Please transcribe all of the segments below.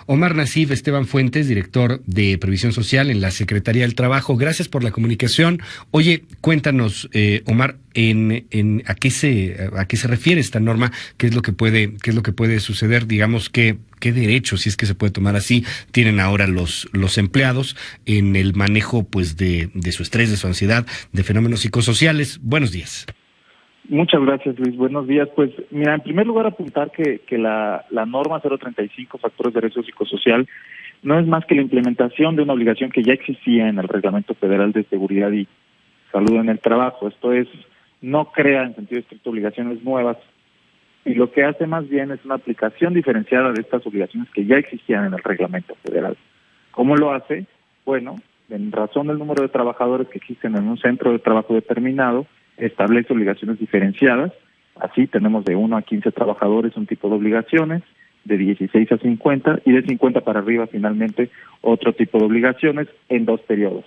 Omar Nassif Esteban Fuentes, director de Previsión Social en la Secretaría del Trabajo. Gracias por la comunicación. Oye, cuéntanos, Omar, a qué se refiere esta norma, qué es lo que puede suceder, digamos que qué derechos, si es que se puede tomar así, tienen ahora los empleados en el manejo pues de su estrés, de su ansiedad, de fenómenos psicosociales. Buenos días. Muchas gracias, Luis. Buenos días. Pues mira, en primer lugar apuntar que la norma 035, factores de riesgo psicosocial, no es más que la implementación de una obligación que ya existía en el Reglamento Federal de Seguridad y Salud en el Trabajo. Esto es, no crea en sentido estricto obligaciones nuevas, y lo que hace más bien es una aplicación diferenciada de estas obligaciones que ya existían en el Reglamento Federal. ¿Cómo lo hace? Bueno, en razón del número de trabajadores que existen en un centro de trabajo determinado, establece obligaciones diferenciadas. Así tenemos de 1 a 15 trabajadores un tipo de obligaciones, de 16 a 50 y de 50 para arriba finalmente otro tipo de obligaciones en 2 periodos.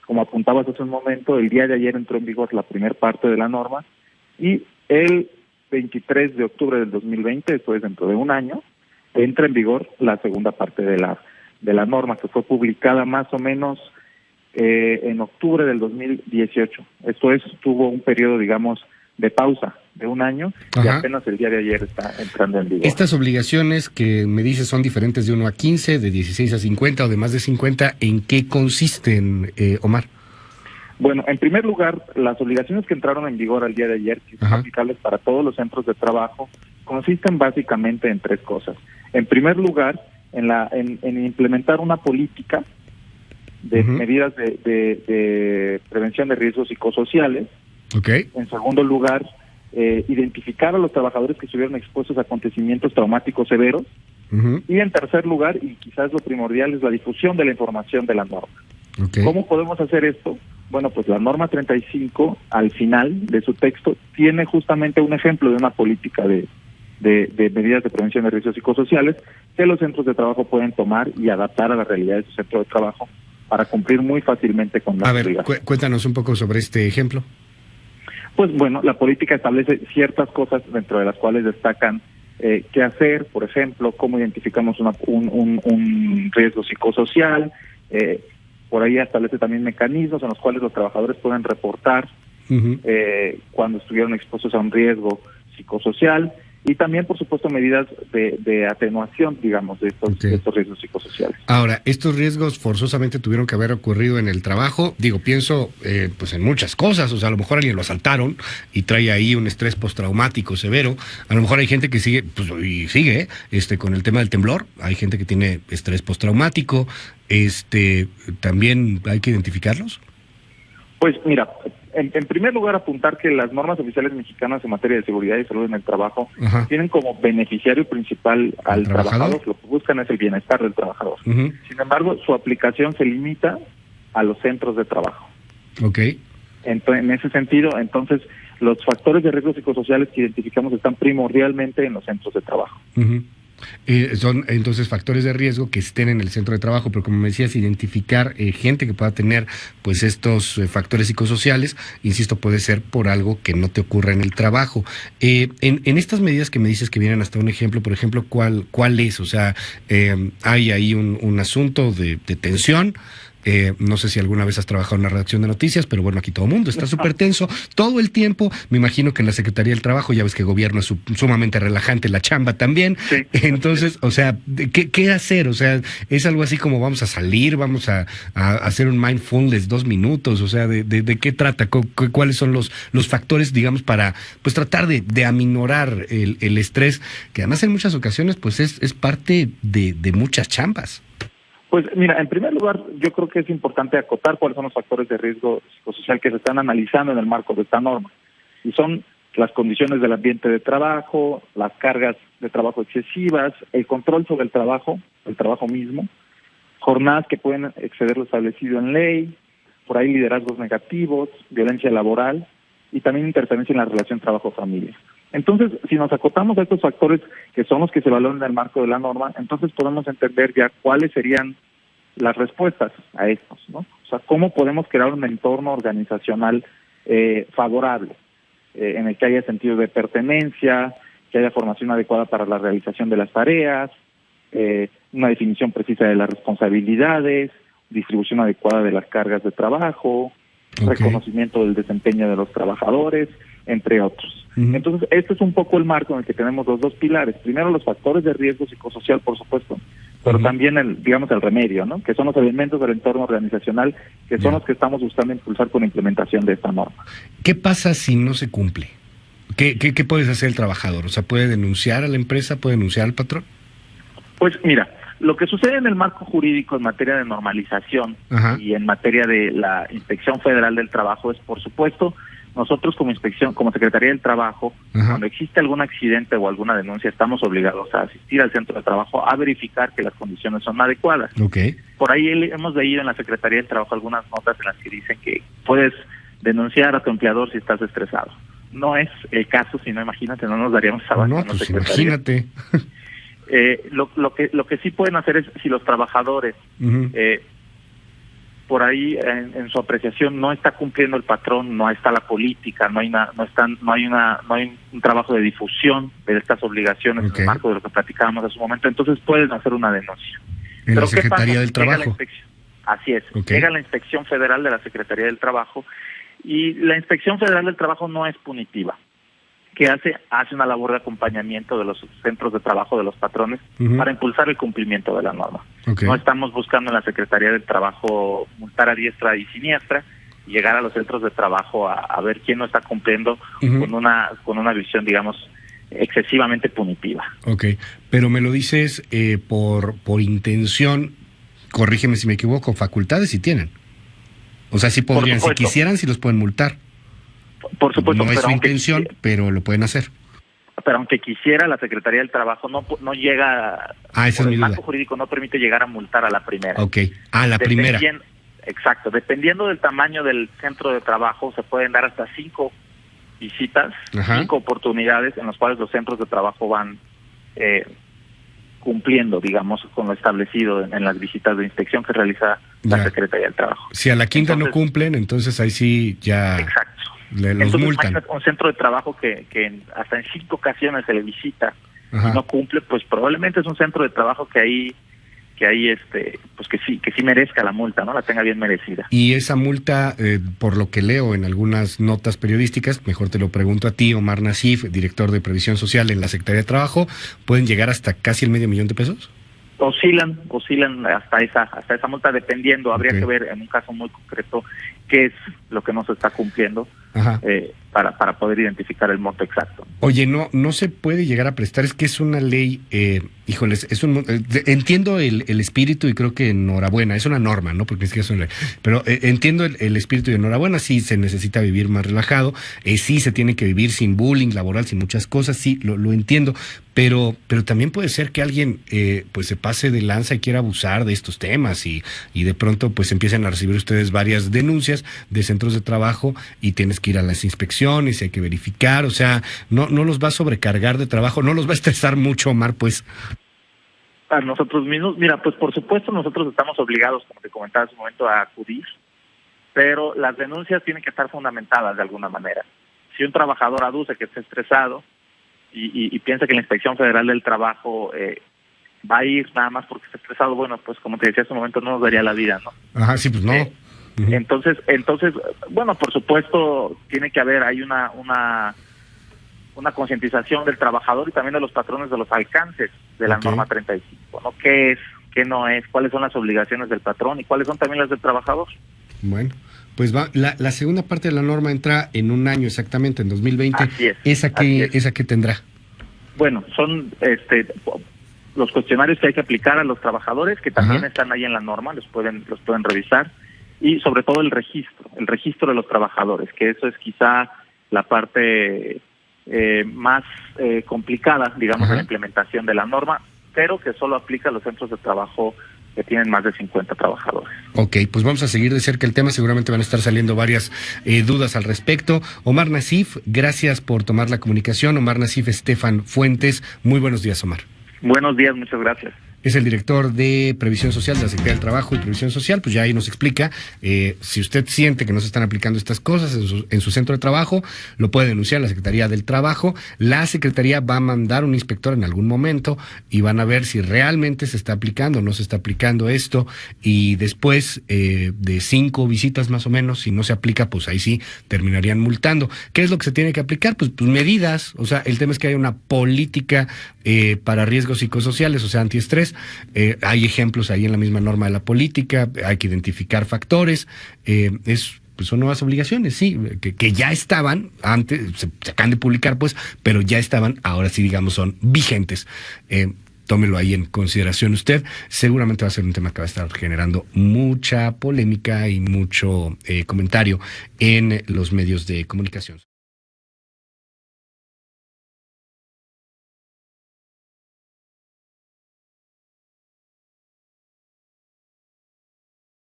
Como apuntabas hace un momento, el día de ayer entró en vigor la primera parte de la norma y el 23 de octubre del 2020, esto es dentro de un año, entra en vigor la segunda parte de la norma, que fue publicada más o menos en octubre del 2018. Esto es, tuvo un periodo, digamos, de pausa de un año. Ajá. Y apenas el día de ayer está entrando en vigor. Estas obligaciones que me dices son diferentes de 1 a 15, de 16 a 50 o de más de 50, ¿en qué consisten, Omar? Bueno, en primer lugar, las obligaciones que entraron en vigor al día de ayer, que son aplicables para todos los centros de trabajo, consisten básicamente en 3 cosas. En primer lugar, en implementar una política de medidas de prevención de riesgos psicosociales. Okay. En segundo lugar, identificar a los trabajadores que estuvieron expuestos a acontecimientos traumáticos severos. Y en tercer lugar, y quizás lo primordial, es la difusión de la información de la norma. Okay. ¿Cómo podemos hacer esto? Bueno, pues la norma 35, al final de su texto, tiene justamente un ejemplo de una política de medidas de prevención de riesgos psicosociales que los centros de trabajo pueden tomar y adaptar a la realidad de su centro de trabajo para cumplir muy fácilmente con las obligaciones. Cuéntanos un poco sobre este ejemplo. Pues bueno, la política establece ciertas cosas dentro de las cuales destacan qué hacer, por ejemplo, cómo identificamos un riesgo psicosocial, por ahí establece también mecanismos en los cuales los trabajadores pueden reportar cuando estuvieron expuestos a un riesgo psicosocial, y también, por supuesto, medidas de atenuación, digamos, de estos riesgos psicosociales. Ahora, ¿estos riesgos forzosamente tuvieron que haber ocurrido en el trabajo? Digo, pienso pues en muchas cosas. O sea, a lo mejor alguien lo asaltaron y trae ahí un estrés postraumático severo. A lo mejor hay gente que sigue, pues, y sigue, con el tema del temblor. Hay gente que tiene estrés postraumático. ¿También hay que identificarlos? Pues mira, en primer lugar apuntar que las normas oficiales mexicanas en materia de seguridad y salud en el trabajo tienen como beneficiario principal al trabajador. Lo que buscan es el bienestar del trabajador. Sin embargo, su aplicación se limita a los centros de trabajo. Okay. En ese sentido, entonces, los factores de riesgo psicosociales que identificamos están primordialmente en los centros de trabajo. Son entonces factores de riesgo que estén en el centro de trabajo, pero como me decías, identificar gente que pueda tener pues estos factores psicosociales, insisto, puede ser por algo que no te ocurra en el trabajo. En estas medidas que me dices que vienen hasta un ejemplo, por ejemplo, ¿cuál es? O sea, hay ahí un asunto de tensión. No sé si alguna vez has trabajado en una redacción de noticias, pero bueno, aquí todo el mundo está súper tenso todo el tiempo. Me imagino que en la Secretaría del Trabajo, ya ves que gobierno es sumamente relajante, la chamba también. Sí. Entonces, o sea, ¿qué hacer? O sea, es algo así como vamos a salir, vamos a hacer un mindfulness 2 minutos. O sea, ¿de qué trata? ¿Cuáles son los factores, digamos, para pues tratar de aminorar el estrés, que además en muchas ocasiones pues es parte de muchas chambas? Pues mira, en primer lugar, yo creo que es importante acotar cuáles son los factores de riesgo psicosocial que se están analizando en el marco de esta norma. Y son las condiciones del ambiente de trabajo, las cargas de trabajo excesivas, el control sobre el trabajo mismo, jornadas que pueden exceder lo establecido en ley, por ahí liderazgos negativos, violencia laboral y también interferencia en la relación trabajo-familia. Entonces, si nos acotamos a estos factores que son los que se valoran en el marco de la norma, entonces podemos entender ya cuáles serían las respuestas a estos, ¿no? O sea, cómo podemos crear un entorno organizacional favorable, en el que haya sentido de pertenencia, que haya formación adecuada para la realización de las tareas, una definición precisa de las responsabilidades, distribución adecuada de las cargas de trabajo, reconocimiento del desempeño de los trabajadores, entre otros. Entonces, este es un poco el marco en el que tenemos los dos pilares. Primero, los factores de riesgo psicosocial, por supuesto, pero también el remedio, ¿no? Que son los elementos del entorno organizacional, que son los que estamos buscando impulsar con la implementación de esta norma. ¿Qué pasa si no se cumple? ¿Qué puede hacer el trabajador? O sea, ¿puede denunciar a la empresa? ¿Puede denunciar al patrón? Pues mira, lo que sucede en el marco jurídico en materia de normalización y en materia de la Inspección Federal del Trabajo es, por supuesto, nosotros como inspección, como Secretaría del Trabajo, cuando existe algún accidente o alguna denuncia, estamos obligados a asistir al centro de trabajo a verificar que las condiciones son adecuadas. Por ahí hemos leído en la Secretaría del Trabajo algunas notas en las que dicen que puedes denunciar a tu empleador si estás estresado. No es el caso, sino imagínate, no nos daríamos abasto. No, pues imagínate. Lo que sí pueden hacer es, si los trabajadores por ahí en su apreciación no está cumpliendo el patrón, no está la política, no hay un trabajo de difusión de estas obligaciones en el marco de lo que platicábamos hace un momento, entonces pueden hacer una denuncia. En la Secretaría del Trabajo. Así es. Llega la Inspección Federal de la Secretaría del Trabajo y la Inspección Federal del Trabajo no es punitiva. Que hace una labor de acompañamiento de los centros de trabajo de los patrones para impulsar el cumplimiento de la norma. No estamos buscando en la Secretaría del Trabajo multar a diestra y siniestra y llegar a los centros de trabajo a ver quién no está cumpliendo con una visión, digamos, excesivamente punitiva. Pero me lo dices por intención, corrígeme si me equivoco, facultades sí tienen. O sea, sí podrían, si quisieran, sí los pueden multar. Por supuesto, no es su intención, pero lo pueden hacer. Pero aunque quisiera, la Secretaría del Trabajo no llega. Esa es mi duda. El marco jurídico no permite llegar a multar a la primera. La primera. Exacto. Dependiendo del tamaño del centro de trabajo, se pueden dar hasta 5 visitas, 5 oportunidades en las cuales los centros de trabajo van cumpliendo, digamos, con lo establecido en las visitas de inspección que realiza la Secretaría del Trabajo. Si a la quinta no cumplen, entonces ahí sí ya. Exacto. Los multan. Un centro de trabajo que hasta en 5 ocasiones se le visita y no cumple, pues probablemente es un centro de trabajo que ahí pues que sí merezca la multa, ¿no? La tenga bien merecida. Y esa multa, por lo que leo en algunas notas periodísticas, mejor te lo pregunto a ti, Omar Nassif, director de Previsión Social en la Secretaría de Trabajo, ¿pueden llegar hasta casi el $500,000 de pesos? Oscilan hasta esa multa, dependiendo. Habría que ver en un caso muy concreto qué es lo que no se está cumpliendo para poder identificar el monto exacto. Oye, no se puede llegar a prestar, es que es una ley, híjoles, entiendo el espíritu y creo que enhorabuena, es una norma, ¿no? Porque es que es una ley, pero entiendo el espíritu y enhorabuena, sí se necesita vivir más relajado, sí se tiene que vivir sin bullying laboral, sin muchas cosas, sí, lo entiendo, pero también puede ser que alguien pues se pase de lanza y quiera abusar de estos temas y de pronto pues empiecen a recibir ustedes varias denuncias de centros de trabajo y tienes que ir a las inspecciones, hay que verificar, o sea, no los va a sobrecargar de trabajo, no los va a estresar mucho, Omar, pues. A nosotros mismos, mira, pues por supuesto nosotros estamos obligados, como te comentaba hace un momento, a acudir, pero las denuncias tienen que estar fundamentadas de alguna manera. Si un trabajador aduce que está estresado y piensa que la Inspección Federal del Trabajo va a ir nada más porque está estresado, bueno, pues como te decía hace un momento, no nos daría la vida, ¿no? Sí, pues no. Entonces, bueno, por supuesto, tiene que haber hay una concientización del trabajador y también de los patrones de los alcances de la norma 35, ¿no? ¿Qué es, qué no es, cuáles son las obligaciones del patrón y cuáles son también las del trabajador? Bueno, pues la segunda parte de la norma entra en un año exactamente, en 2020. Así es. ¿Esa qué tendrá? Bueno, son los cuestionarios que hay que aplicar a los trabajadores, que también están ahí en la norma, los pueden revisar, y sobre todo el registro de los trabajadores, que eso es quizá la parte más complicada, digamos, de la implementación de la norma, pero que solo aplica a los centros de trabajo que tienen más de 50 trabajadores. Ok, pues vamos a seguir de cerca el tema, seguramente van a estar saliendo varias dudas al respecto. Omar Nassif, gracias por tomar la comunicación. Omar Nassif, Estefan Fuentes, muy buenos días, Omar. Buenos días, muchas gracias. es el director de Previsión Social de la Secretaría del Trabajo y Previsión Social. Pues ya ahí nos explica, si usted siente que no se están aplicando estas cosas en su centro de trabajo, lo puede denunciar a la Secretaría del Trabajo. La Secretaría va a mandar un inspector en algún momento y van a ver si realmente se está aplicando o no se está aplicando esto, y después de 5 visitas más o menos, si no se aplica, pues ahí sí terminarían multando. ¿Qué es lo que se tiene que aplicar? Pues medidas. O sea, el tema es que hay una política para riesgos psicosociales, o sea, antiestrés. Hay ejemplos ahí en la misma norma de la política, hay que identificar factores, pues son nuevas obligaciones, sí, que ya estaban antes, se acaban de publicar, pues, pero ya estaban, ahora sí, digamos, son vigentes. Tómelo ahí en consideración usted. Seguramente va a ser un tema que va a estar generando mucha polémica y mucho comentario en los medios de comunicación.